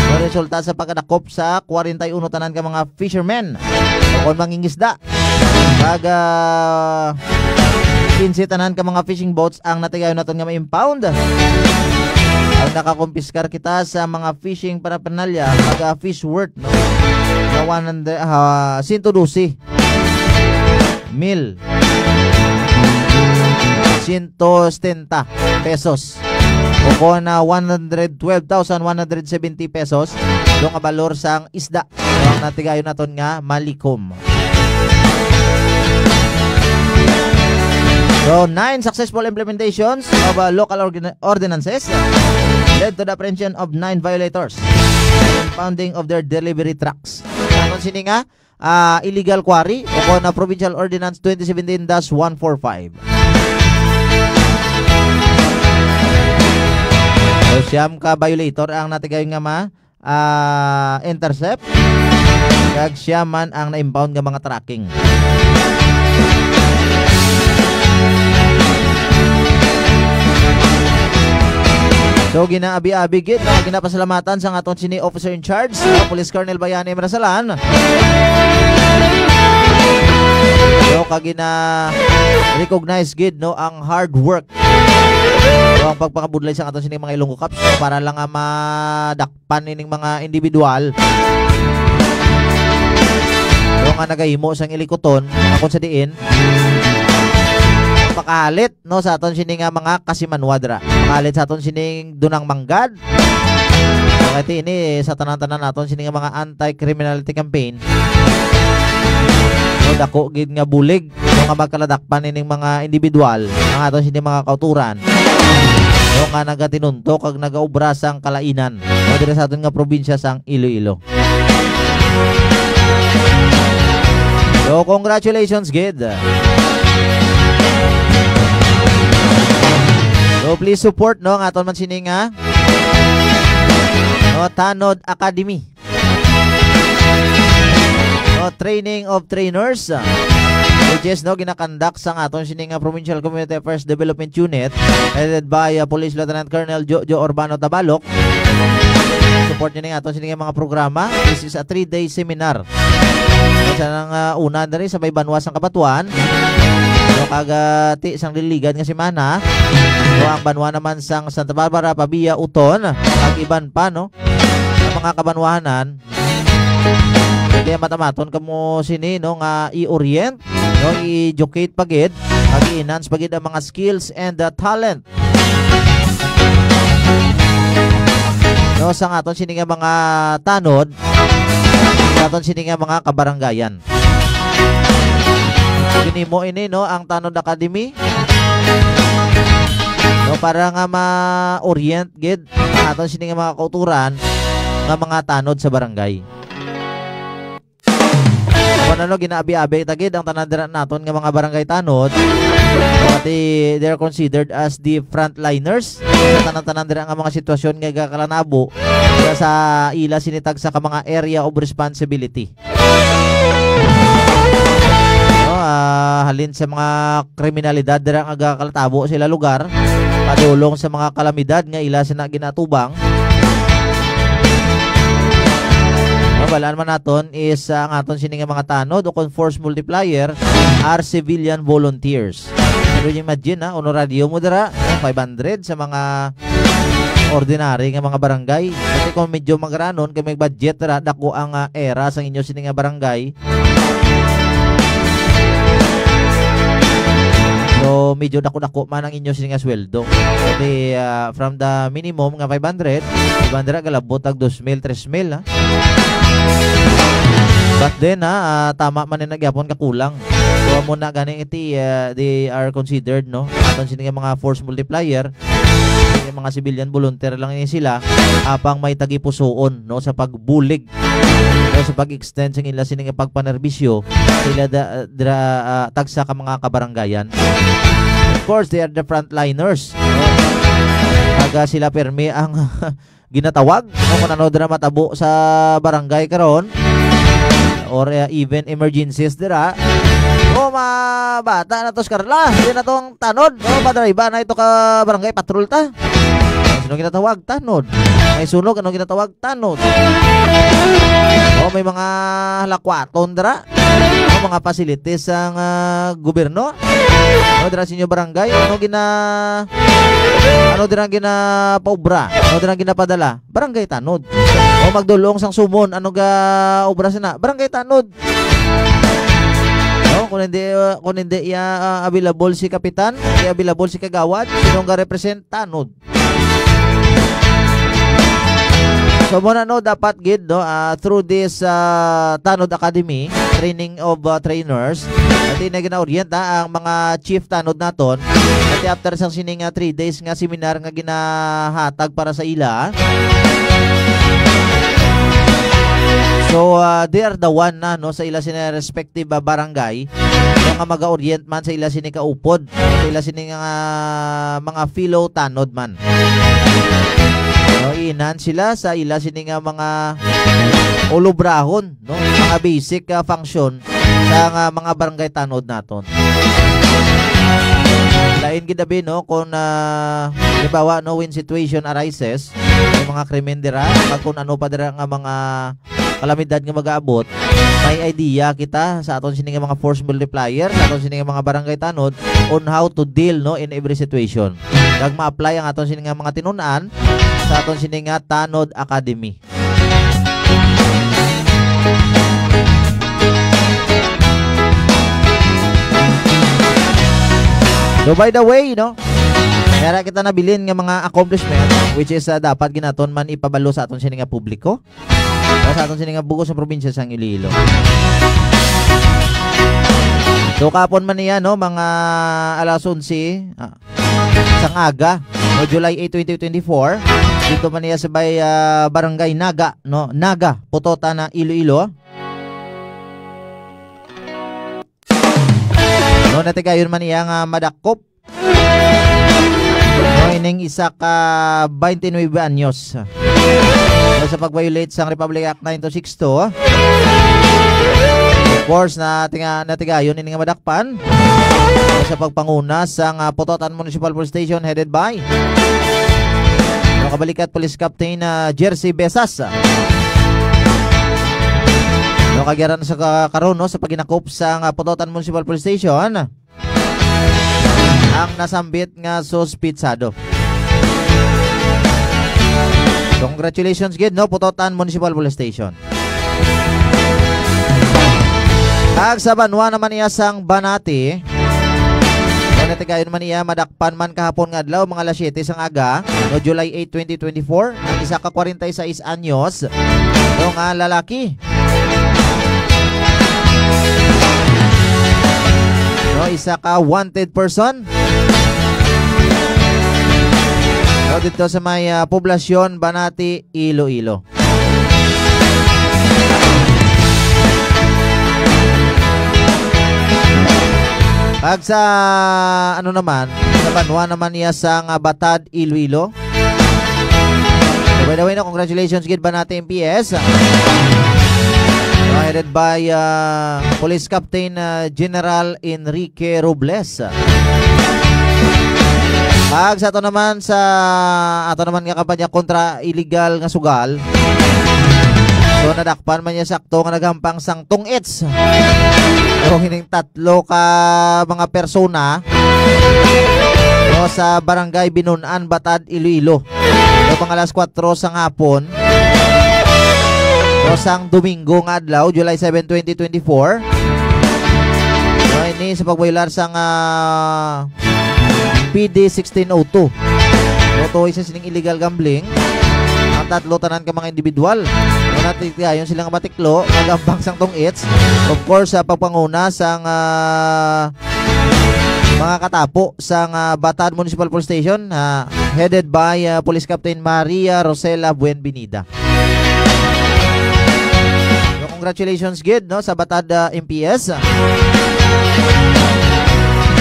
No, resulta sa pagkadakop sa 41 tanan ka mga fishermen o mangingisda. Kag 15 tanan ka mga fishing boats ang natigayon naton nga ma-impound. Ang nakakumpiskar kita sa mga fishing paraphernalia pag fish worth no na 112 mil 170 pesos o na 112,170 pesos yung kabalor sang isda ang natigayon naton nga malikom. So 9 successful implementations of local ordinances led to the apprehension of 9 violators and impounding of their delivery trucks. Ano sini nga illegal quarry o na Provincial Ordinance 2017-145. So siyam ka violator ang natigayon nga intercept kag siya man ang na-impound nga mga tracking. So ginaabi-abi gid na ginapasalamatan sa aton sini officer in charge sa Police Colonel Bayani Marasalan. So kagina recognize gid no ang hard work. So ang pagpakabudlay sa aton sini mga Ilonggo Cups para lang madakpan ining mga individual. So nga nagahimo sang ilikoton akon sa diin pakalit no sa aton sining mga kasimanwadra. Pakalit sa aton sining dunang manggad. Kaya ini sa tanan-tanan naton sining mga anti-criminality campaign. No dako gid nga bulig no nga magkaladakpan ining mga individual ang aton sining mga kauturan. No nga nagatinunto kag nagaobra sang kalainan. No dire sa aton nga probinsya sang Iloilo. So congratulations gid. So please support no ang aton man sini nga no Tanod Academy. No training of trainers which is no ginakandak sa aton sini nga Provincial Community Affairs Development Unit headed by Police Lieutenant Colonel Jojo Urbano Tabalok. Support niyo aton sini nga mga programa. This is a 3-day seminar. Sa nang una na rin sa may banwa sang Kabatuan. No kagati sang diligan nga semana. No ang banwa naman sang Santa Barbara, Pabia, Uton, ang iban pa no. Sa mga kabanwahanan. Pwede Kaya matamaton kamo sini no nga i-orient, no i-educate pagid, i-enhance pagid ang mga skills and talent. No sa aton sini nga mga tanod, sa aton sini nga mga kabaranggayan. Ginimo ini no ang Tanod Academy. No para nga ma-orient gid aton sini nga mga kauturan nga mga tanod sa barangay. Ano ginaabi-abi tagid ang tanan naton nga mga barangay tanod. Pati they're considered as the frontliners sa tanan-tanan dira nga mga sitwasyon nga gakalanabo sa ila sinitag sa mga area of responsibility. No, halin sa mga kriminalidad dira nga gakalatabo sila lugar, padulong sa mga kalamidad nga ila sina ginatubang. Balaan man naton is ang aton sini nga mga tanod o force multiplier are civilian volunteers. Pero imagine honorario mo dira 500 sa mga ordinary nga mga barangay. Kasi kung medyo magranon kay may budget dira dako ang era sa inyo sini nga barangay. So medyo dako-dako man ang inyo sini nga sweldo. Kasi from the minimum nga 500 galabot tag 2,000 3,000 But then tama man ni nagyapon ka kulang. So mo na gani iti they are considered no. Aton sini nga mga force multiplier, yung mga civilian volunteer lang ini sila apang may tagipusoon no sa pagbulig no sa pag-extend sang ila sini nga pagpanerbisyo sila tagsa ka mga kabaranggayan. Of course they are the frontliners. Taga sila permi ang ginatawag no kung ano dira matabo sa barangay karon or even emergencies dira. O bata na tos Carla, di na tong tanod. O madriba na ito ka barangay patrol ta. Sino ginatawag? Tanod. May sunog ano ginatawag? Tanod. O may mga lakwaton dira. O mga facilities ang gobyerno. O dira sa inyo barangay ano dirang ginapaubra? Ano dirang ginapadala? Barangay tanod. O magdulong sang sumon ano ga obra sina? Barangay tanod. No, kung hindi available si kapitan, hindi available si kagawad, sino nga represent tanod. So muna no dapat gid no through this Tanod Academy, training of trainers, ati na gina-orient ang mga chief tanod naton. Ati after sang sining 3 days nga seminar nga ginahatag para sa ila. So they are the one na no sa ila sina respective barangay nga maga-orient man sa ila sini kaupod, sa ila sini nga mga fellow tanod man. No, inan sila sa ila sini nga mga ulubrahon no, mga basic function sa mga barangay tanod naton. Lain gidabi no kung halimbawa no when situation arises, may mga krimen dira, kung ano pa dira nga mga kalamidad nga mag-aabot, may idea kita sa aton sini nga mga force multiplier, sa aton sini nga mga barangay tanod on how to deal no in every situation. Kag ma-apply ang aton sini nga mga tinun-an sa aton sini nga Tanod Academy. So by the way, no, kaya kita nabilin nga mga accomplishment which is dapat ginaton man ipabalo sa aton sini nga publiko. Sa aton sini nga bugo sa probinsya sang Iloilo. So kapon man niya no mga alas 11 sang aga no July 8, 2024 dito man niya sa barangay Naga no Naga Putota na Iloilo. No natigayon man niya nga madakop no ining isa ka 29 anyos no, sa pag-violate sang Republic Act 9262. Of course natigayon ining nga madakpan no, sa pagpanguna sang Putotan Municipal Police Station headed by no, Kabalikat Police Captain Jersey Besas. No kagyaran sa karon no sa paginakop sang Putotan Municipal Police Station ang nasambit nga suspitsado. Congratulations gid no Putotan Municipal Police Station. Kag sa banwa naman iya sang Banati. Banati kayo naman iya madakpan man kahapon nga adlaw mga alas 7 sang aga no July 8, 2024 ang isa ka 46 anyos no nga lalaki. No isa ka wanted person. No dito sa may poblasyon Banati, Iloilo. Pag sa ano naman, sa banwa naman niya sa Batad, Iloilo. So, by the way, no, congratulations gid Banati MPS. Headed by Police Captain General Enrique Robles. Pag sa ato naman nga kampanya kontra illegal nga sugal. So nadakpan man niya sakto nga nagampang sang tungits. So hining 3 ka mga persona so, sa Barangay Binunan, Batad, Iloilo. So mga alas 4 sang hapon. So sang Domingo nga adlaw, July 7, 2024. So ini sa pagbaylar sang PD 1602. So to isa sining illegal gambling. Ang 3 tanan ka mga individual. So natitigayon silang matiklo, nagambang sang tungits. Of course, sa pagpanguna sang mga katapo sang Batad Municipal Police Station headed by Police Captain Maria Rosela Buenvenida. So, congratulations gid no sa Batad MPS.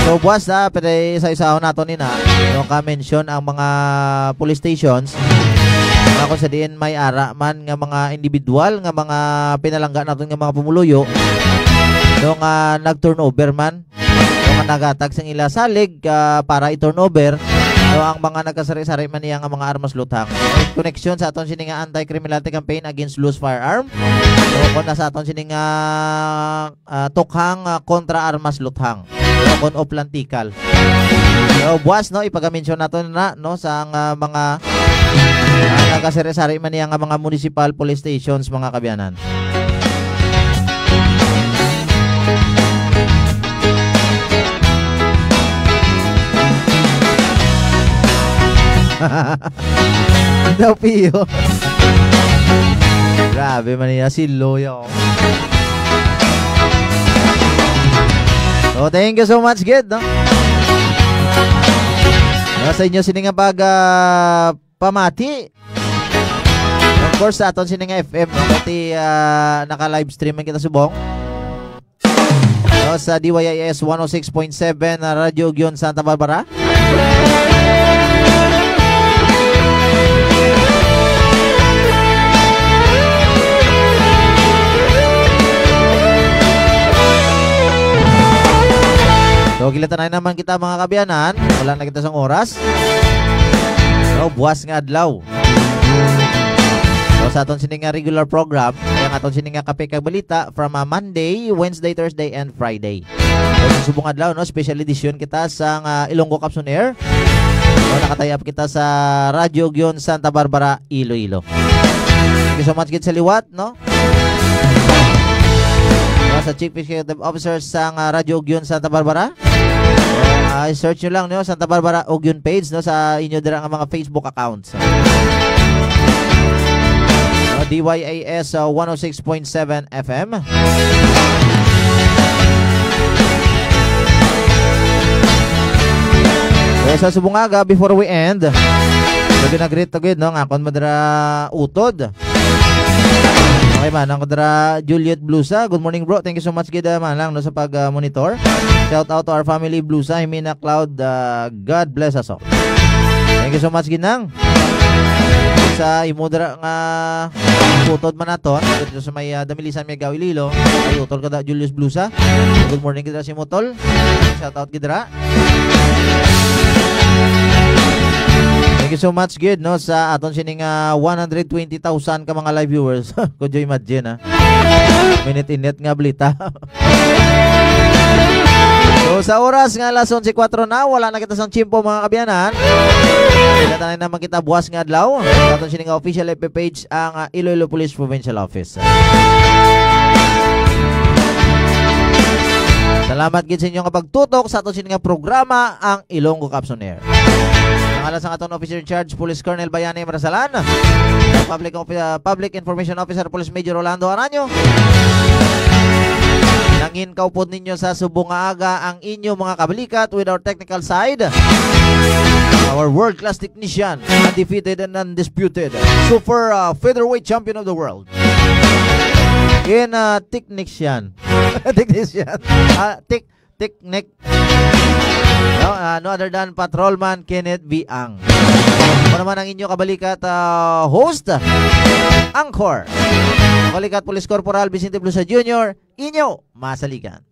So buwas na pwede isa-isaw nato nina yung ka-mention ang mga police stations mga kung sa diin may ara man nga mga individual nga mga pinalangga natin nga mga pumuluyo yung nag-turnover man yung nagatag sang ila salig para i-turnover so ang mga nagkasari-sari man niya nga mga armas luthang connection sa aton sining anti-criminality campaign against loose firearm so kung nasa aton sining tukhang kontra armas luthang kon o plantikal. So buwas no ipagamention nato na no sa mga nagkasari-sari man niya nga mga municipal police stations mga kabyanan. Daw piyo. Grabe man niya si Loyo. So thank you so much gid no. Sa inyo sining nga pag pamati. Of course sa aton sining nga FM pati naka-live stream man kita subong. So, sa DYIS 106.7 na Radyo Gyon Santa Barbara. So kilatan na naman kita mga kabyanan. Wala na kita sang oras. So buwas nga adlaw. So sa aton sining nga regular program, ang aton sining nga kape kag balita from Monday, Wednesday, Thursday and Friday. So subong adlaw no, special edition kita sa Ilonggo Caps on Air. So nakatayap kita sa Radyo Gyon Santa Barbara, Iloilo. Thank you so much gid sa liwat no. Sa Chief Executive Officer sa Radyo Gyon Santa Barbara. Search nyo lang no, Santa Barbara Ogyon page no, sa inyo dira nga mga Facebook accounts. DYAS 106.7 FM. So, sa subungaga before we end, so ginagreet agad no, nga kon madara utod. Okay man, ang kadra Juliet Blusa. Good morning bro. Thank you so much gida man lang no, sa pag-monitor. Shout out to our family Blusa, Himina Cloud. God bless us all. Thank you so much ginang. Sa imudra nga putod man naton dito sa may Damilisan may Gawililo. Ay utol kada Julius Blusa. Good morning gida si Mutol. Shout out gidra. Thank you so much good no sa aton sining 120,000 ka mga live viewers. Could you imagine ha? Minute-init nga balita. So sa oras nga alas 11:04 na, wala na kita sang chimpo mga kabyanan. Kita naman kita buwas nga adlaw. Aton sining official FB page ang Iloilo Police Provincial Office. Salamat gid sa inyong pagtutok sa aton nga programa ang Ilonggo Caps on Air. Nangalan sa aton Officer in Charge Police Colonel Bayani Marasalan, Public Information Officer Police Major Rolando Aranyo. Nangin kaupod ninyo sa subong nga aga ang inyo mga kabalikat with our technical side. Our world-class technician, undefeated and undisputed, super featherweight champion of the world. In technician. Technician. Technic. No other than Patrolman Kenneth V. Ang. Ako naman ang inyo kabalikat host, Angkor. Kabalikat Police Corporal Vicente Blusa Jr. Inyo masaligan.